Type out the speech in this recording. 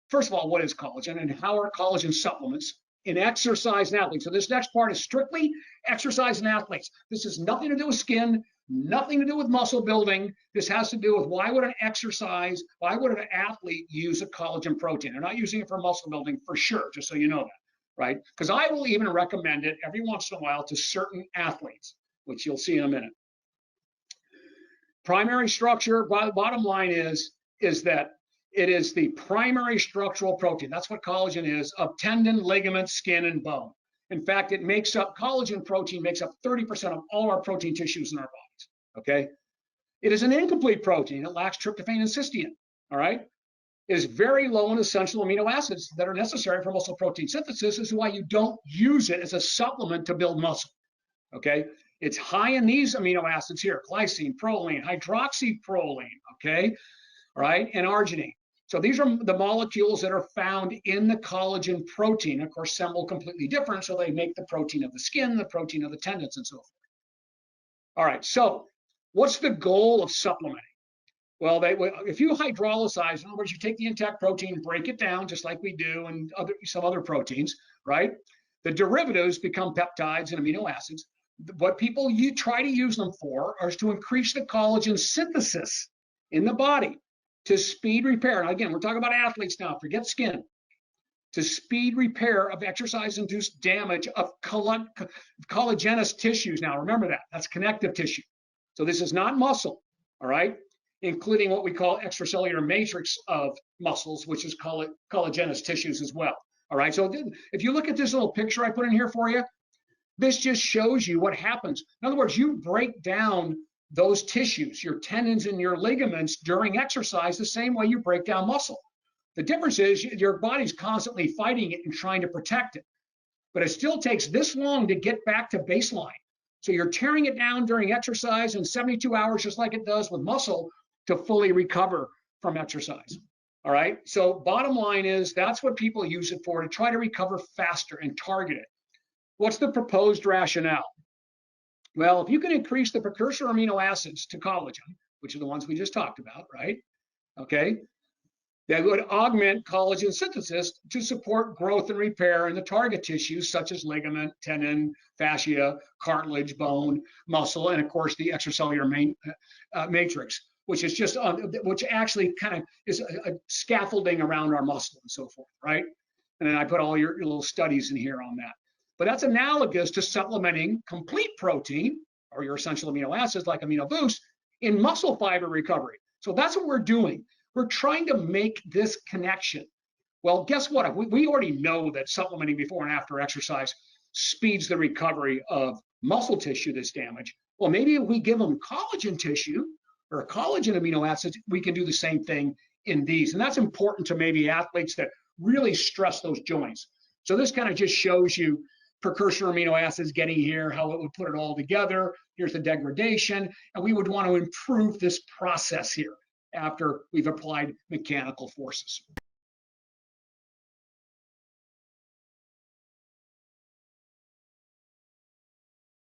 first of all, what is collagen and how are collagen supplements in exercise and athletes? So this next part is strictly exercise and athletes. This has nothing to do with skin, nothing to do with muscle building. This has to do with why would an athlete use a collagen protein? They're not using it for muscle building for sure, just so you know that, right? Because I will even recommend it every once in a while to certain athletes, which you'll see in a minute. Primary structure, bottom line is that it is the primary structural protein. That's what collagen is, of tendon, ligament, skin, and bone. In fact, collagen protein makes up 30% of all our protein tissues in our bodies, okay? It is an incomplete protein. It lacks tryptophan and cysteine, all right? It is very low in essential amino acids that are necessary for muscle protein synthesis. This is why you don't use it as a supplement to build muscle, okay? It's high in these amino acids here: glycine, proline, hydroxyproline, okay? All right, and arginine. So these are the molecules that are found in the collagen protein. Of course, some will completely different, so they make the protein of the skin, the protein of the tendons, and so forth. All right, so what's the goal of supplementing? Well, if you hydrolyze, in other words, you take the intact protein, break it down, just like we do and some other proteins, right? The derivatives become peptides and amino acids. What people try to use them for is to increase the collagen synthesis in the body to speed repair. Now, again, we're talking about athletes now, forget skin. To speed repair of exercise-induced damage of collagenous tissues. Now, remember that. That's connective tissue. So this is not muscle, all right? Including what we call extracellular matrix of muscles, which is collagenous tissues as well, all right? So if you look at this little picture I put in here for you, this just shows you what happens. In other words, you break down those tissues, your tendons and your ligaments, during exercise the same way you break down muscle. The difference is your body's constantly fighting it and trying to protect it. But it still takes this long to get back to baseline. So you're tearing it down during exercise in 72 hours, just like it does with muscle, to fully recover from exercise. All right. So bottom line is that's what people use it for, to try to recover faster and target it. What's the proposed rationale? Well, if you can increase the precursor amino acids to collagen, which are the ones we just talked about, right? Okay. That would augment collagen synthesis to support growth and repair in the target tissues such as ligament, tendon, fascia, cartilage, bone, muscle, and of course the extracellular matrix, which is just which actually kind of is a scaffolding around our muscle and so forth, right? And then I put all your little studies in here on that. But that's analogous to supplementing complete protein or your essential amino acids like Amino Boost in muscle fiber recovery. So that's what we're doing. We're trying to make this connection. Well, guess what? We already know that supplementing before and after exercise speeds the recovery of muscle tissue that's damaged. Well, maybe if we give them collagen tissue or collagen amino acids, we can do the same thing in these. And that's important to maybe athletes that really stress those joints. So this kind of just shows you precursor amino acids getting here, how it would put it all together. Here's the degradation. And we would want to improve this process here after we've applied mechanical forces.